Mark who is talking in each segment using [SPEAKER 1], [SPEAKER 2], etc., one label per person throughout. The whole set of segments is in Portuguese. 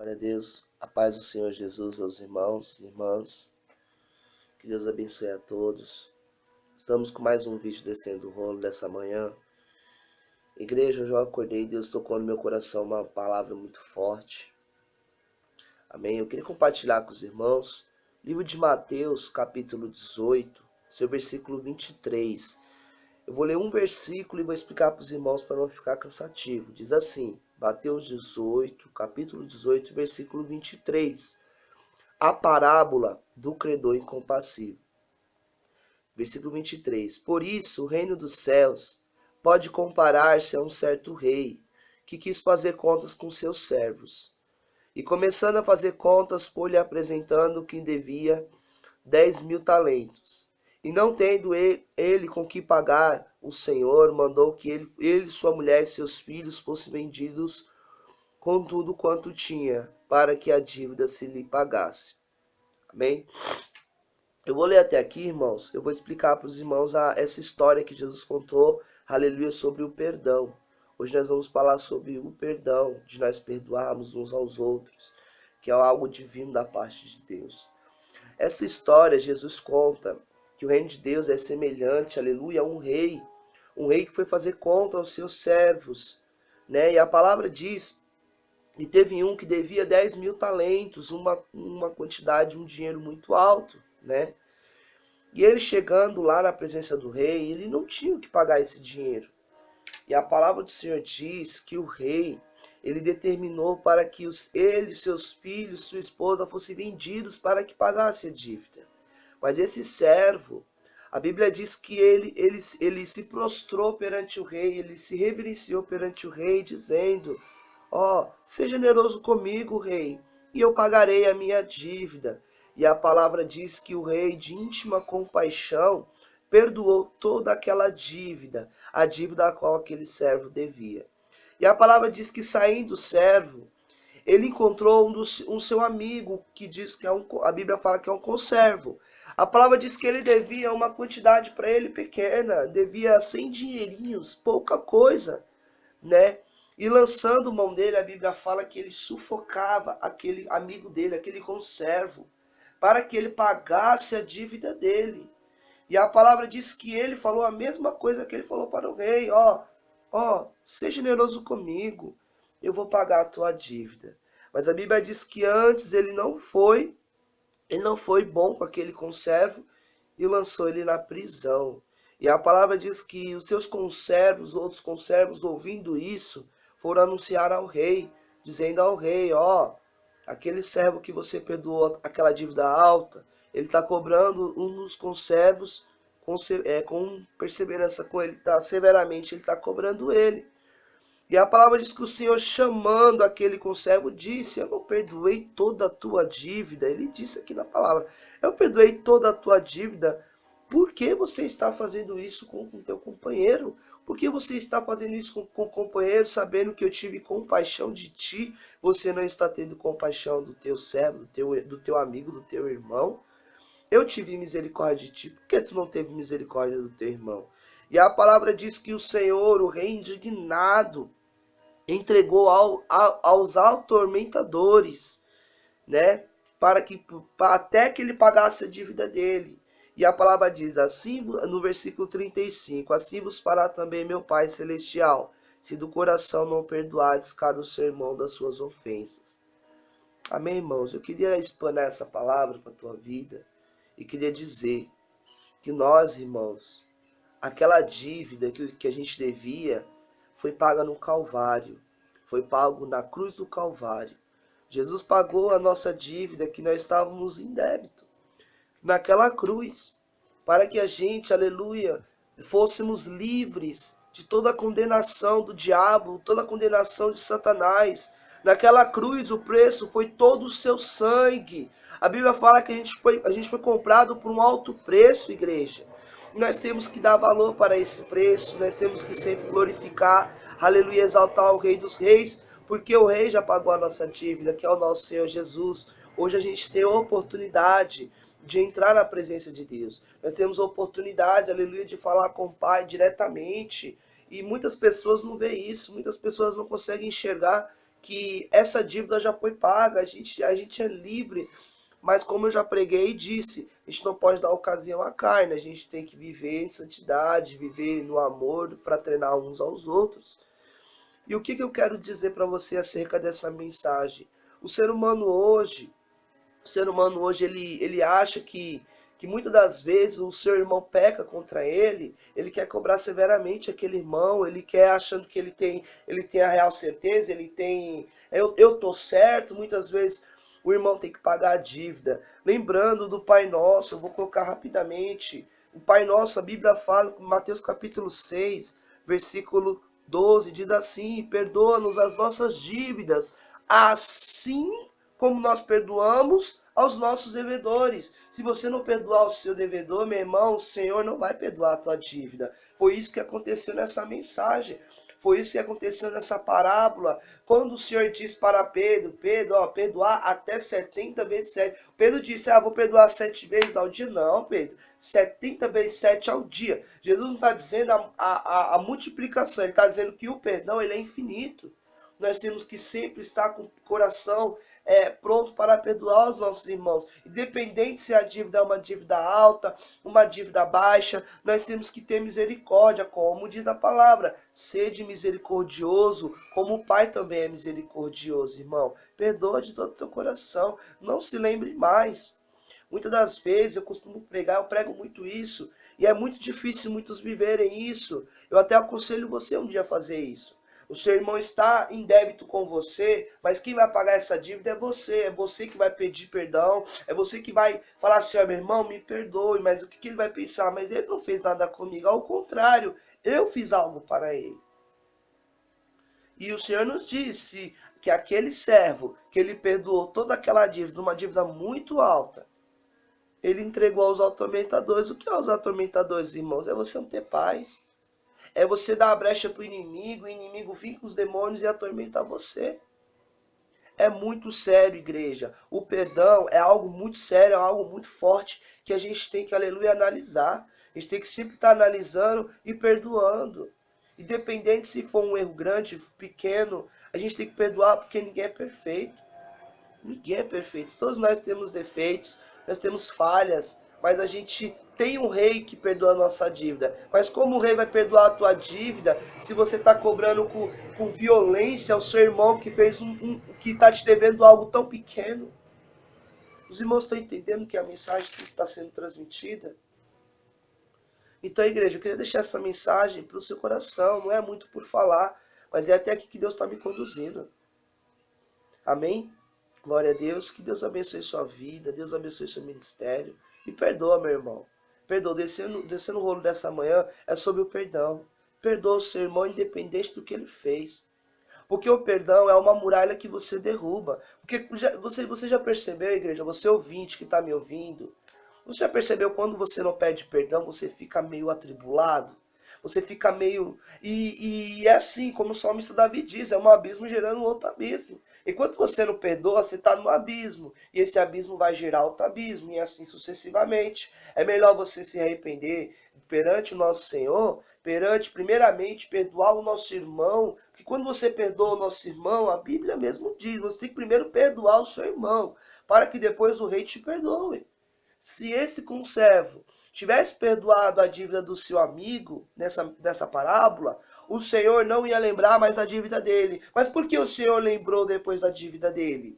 [SPEAKER 1] Glória a Deus, a paz do Senhor Jesus aos irmãos e irmãs, que Deus abençoe a todos. Estamos com mais um vídeo descendo o rolo dessa manhã. Igreja, eu já acordei, Deus tocou no meu coração uma palavra muito forte. Amém? Eu queria compartilhar com os irmãos, livro de Mateus, capítulo 18, seu versículo 23. Eu vou ler um versículo e vou explicar para os irmãos para não ficar cansativo. Diz assim, Mateus 18, capítulo 18, versículo 23. A parábola do credor incompassivo. Versículo 23. Por isso, o reino dos céus pode comparar-se a um certo rei que quis fazer contas com seus servos. E começando a fazer contas, foi-lhe apresentando quem devia 10.000 talentos. E não tendo ele com que pagar, o Senhor mandou que ele, sua mulher e seus filhos fossem vendidos com tudo quanto tinha, para que a dívida se lhe pagasse. Amém? Eu vou ler até aqui, irmãos. Eu vou explicar para os irmãos essa história que Jesus contou, aleluia, sobre o perdão. Hoje nós vamos falar sobre o perdão, de nós perdoarmos uns aos outros, que é algo divino da parte de Deus. Essa história, Jesus conta que o reino de Deus é semelhante, aleluia, a um rei que foi fazer conta aos seus servos, né? E a palavra diz, e teve um que devia 10.000 talentos, uma quantidade, um dinheiro muito alto, né? E ele chegando lá na presença do rei, ele não tinha que pagar esse dinheiro. E a palavra do Senhor diz que o rei, ele determinou para que ele, seus filhos, sua esposa fossem vendidos para que pagasse a dívida. Mas esse servo, a Bíblia diz que ele se prostrou perante o rei, ele se reverenciou perante o rei, dizendo, seja generoso comigo, rei, e eu pagarei a minha dívida. E a palavra diz que o rei, de íntima compaixão, perdoou toda aquela dívida, a dívida a qual aquele servo devia. E a palavra diz que saindo o servo, ele encontrou um seu amigo, que diz que a Bíblia fala que é um conservo. A palavra diz que ele devia uma quantidade para ele pequena, devia 100 dinheirinhos, pouca coisa, né? E lançando mão dele, a Bíblia fala que ele sufocava aquele amigo dele, aquele conservo, para que ele pagasse a dívida dele. E a palavra diz que ele falou a mesma coisa que ele falou para o rei, seja generoso comigo, eu vou pagar a tua dívida. Mas a Bíblia diz que antes ele não foi bom com aquele conservo e lançou ele na prisão. E a palavra diz que os seus conservos, outros conservos, ouvindo isso, foram anunciar ao rei, dizendo ao rei, aquele servo que você perdoou aquela dívida alta, ele está cobrando um dos conservos com perseverança, com ele, severamente ele está cobrando ele. E a palavra diz que o Senhor, chamando aquele conservo, disse, eu não perdoei toda a tua dívida. Ele disse aqui na palavra, eu perdoei toda a tua dívida. Por que você está fazendo isso com o teu companheiro? Por que você está fazendo isso com o companheiro, sabendo que eu tive compaixão de ti? Você não está tendo compaixão do teu servo, do teu amigo, do teu irmão? Eu tive misericórdia de ti, por que tu não teve misericórdia do teu irmão? E a palavra diz que o Senhor, o rei indignado, entregou aos atormentadores, né? Até que ele pagasse a dívida dele. E a palavra diz assim, no versículo 35, assim vos fará também meu Pai Celestial, se do coração não perdoardes cada o seu irmão das suas ofensas. Amém, irmãos? Eu queria explanar essa palavra para a tua vida e queria dizer que nós, irmãos, aquela dívida que a gente devia foi paga no Calvário, foi pago na cruz do Calvário. Jesus pagou a nossa dívida que nós estávamos em débito naquela cruz, para que a gente, aleluia, fôssemos livres de toda a condenação do diabo, toda a condenação de Satanás. Naquela cruz o preço foi todo o seu sangue. A Bíblia fala que a gente foi comprado por um alto preço, igreja. Nós temos que dar valor para esse preço, nós temos que sempre glorificar, aleluia, exaltar o Rei dos Reis, porque o Rei já pagou a nossa dívida, que é o nosso Senhor Jesus. Hoje a gente tem a oportunidade de entrar na presença de Deus. Nós temos a oportunidade, aleluia, de falar com o Pai diretamente. E muitas pessoas não veem isso, muitas pessoas não conseguem enxergar que essa dívida já foi paga, a gente é livre. Mas como eu já preguei e disse, a gente não pode dar ocasião à carne, a gente tem que viver em santidade, viver no amor, fraternar uns aos outros. E o que eu quero dizer para você acerca dessa mensagem? O ser humano hoje, ele acha que muitas das vezes o seu irmão peca contra ele quer cobrar severamente aquele irmão, ele quer achando que ele tem a real certeza, ele tem, eu tô certo, muitas vezes o irmão tem que pagar a dívida. Lembrando do Pai Nosso, eu vou colocar rapidamente, o Pai Nosso, a Bíblia fala, em Mateus capítulo 6, versículo 12, diz assim: perdoa-nos as nossas dívidas, assim como nós perdoamos aos nossos devedores. Se você não perdoar o seu devedor, meu irmão, o Senhor não vai perdoar a tua dívida. Foi isso que aconteceu nessa mensagem. Foi isso que aconteceu nessa parábola. Quando o Senhor diz para Pedro, perdoar até 70 vezes 7. Pedro disse, vou perdoar 7 vezes ao dia. Não, Pedro, 70 vezes 7 ao dia. Jesus não está dizendo a multiplicação, ele está dizendo que o perdão ele é infinito. Nós temos que sempre estar com o coração pronto para perdoar os nossos irmãos. Independente se a dívida é uma dívida alta, uma dívida baixa, nós temos que ter misericórdia, como diz a palavra. Sede misericordioso, como o Pai também é misericordioso, irmão. Perdoa de todo o teu coração, não se lembre mais. Muitas das vezes eu costumo pregar, eu prego muito isso, e é muito difícil muitos viverem isso. Eu até aconselho você um dia a fazer isso. O seu irmão está em débito com você, mas quem vai pagar essa dívida é você que vai pedir perdão, é você que vai falar assim, meu irmão, me perdoe, mas o que ele vai pensar? Mas ele não fez nada comigo, ao contrário, eu fiz algo para ele. E o Senhor nos disse que aquele servo, que ele perdoou toda aquela dívida, uma dívida muito alta, ele entregou aos atormentadores. O que é os atormentadores, irmãos? É você não ter paz. É você dar a brecha para o inimigo vir com os demônios e atormentar você. É muito sério, igreja. O perdão é algo muito sério, é algo muito forte que a gente tem que, aleluia, analisar. A gente tem que sempre estar analisando e perdoando. Independente se for um erro grande, pequeno, a gente tem que perdoar porque ninguém é perfeito. Ninguém é perfeito. Todos nós temos defeitos, nós temos falhas, mas a gente tem um rei que perdoa a nossa dívida. Mas como o rei vai perdoar a tua dívida se você está cobrando com violência ao seu irmão que fez que está te devendo algo tão pequeno? Os irmãos estão entendendo que a mensagem está sendo transmitida? Então, igreja, eu queria deixar essa mensagem para o seu coração. Não é muito por falar, mas é até aqui que Deus está me conduzindo. Amém? Glória a Deus. Que Deus abençoe sua vida. Deus abençoe seu ministério. Me perdoa, meu irmão. Perdoa. Descendo o rolo dessa manhã é sobre o perdão. Perdoa o seu irmão independente do que ele fez. Porque o perdão é uma muralha que você derruba. Porque você já percebeu, igreja, você ouvinte que está me ouvindo, você já percebeu quando você não pede perdão, você fica meio atribulado? Você fica meio... E é assim, como o salmista Davi diz, é um abismo gerando outro abismo. Enquanto você não perdoa, você está no abismo. E esse abismo vai gerar outro abismo, e assim sucessivamente. É melhor você se arrepender perante o nosso Senhor, primeiramente, perdoar o nosso irmão. Porque quando você perdoa o nosso irmão, a Bíblia mesmo diz, você tem que primeiro perdoar o seu irmão, para que depois o rei te perdoe. Se esse conservo tivesse perdoado a dívida do seu amigo nessa parábola, o Senhor não ia lembrar mais da dívida dele. Mas por que o Senhor lembrou depois da dívida dele?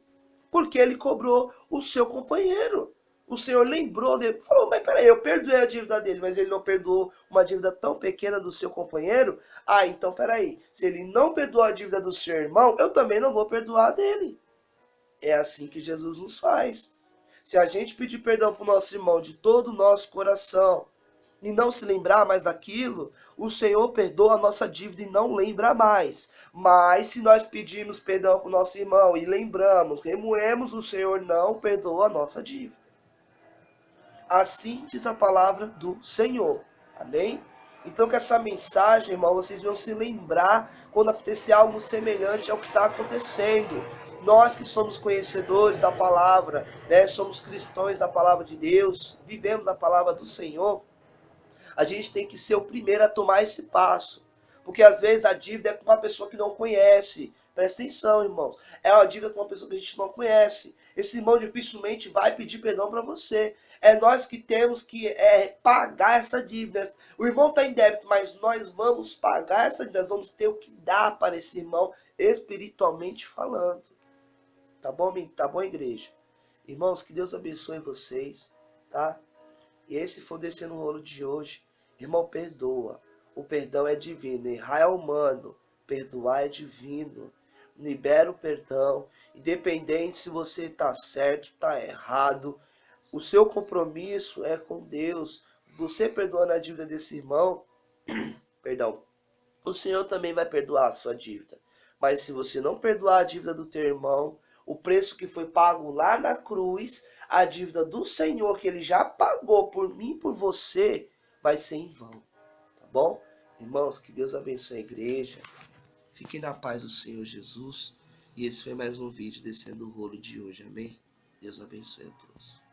[SPEAKER 1] Porque ele cobrou o seu companheiro. O Senhor lembrou dele, falou, mas peraí, eu perdoei a dívida dele, mas ele não perdoou uma dívida tão pequena do seu companheiro? Então peraí, se ele não perdoou a dívida do seu irmão, eu também não vou perdoar a dele. É assim que Jesus nos faz. Se a gente pedir perdão para o nosso irmão de todo o nosso coração e não se lembrar mais daquilo, o Senhor perdoa a nossa dívida e não lembra mais. Mas se nós pedirmos perdão para o nosso irmão e lembramos, remoemos, o Senhor não perdoa a nossa dívida. Assim diz a palavra do Senhor. Amém? Então que essa mensagem, irmão, vocês vão se lembrar quando acontecer algo semelhante ao que está acontecendo. Nós que somos conhecedores da palavra, né, somos cristãos da palavra de Deus, vivemos a palavra do Senhor, a gente tem que ser o primeiro a tomar esse passo. Porque às vezes a dívida é com uma pessoa que não conhece. Presta atenção, irmãos. É uma dívida com uma pessoa que a gente não conhece. Esse irmão dificilmente vai pedir perdão para você. É nós que temos que pagar essa dívida. O irmão está em débito, mas nós vamos pagar essa dívida. Nós vamos ter o que dar para esse irmão, espiritualmente falando. Tá bom, tá bom, igreja? Irmãos, que Deus abençoe vocês, tá? E esse foi o Descendo o Rolo de hoje. Irmão, perdoa. O perdão é divino. Errar é humano. Perdoar é divino. Libera o perdão. Independente se você está certo, está errado. O seu compromisso é com Deus. Você perdoando a dívida desse irmão, perdão, o Senhor também vai perdoar a sua dívida. Mas se você não perdoar a dívida do teu irmão, o preço que foi pago lá na cruz, a dívida do Senhor que ele já pagou por mim e por você, vai ser em vão. Tá bom? Irmãos, que Deus abençoe a igreja. Fiquem na paz do Senhor Jesus. E esse foi mais um vídeo Descendo o Rolo de hoje. Amém? Deus abençoe a todos.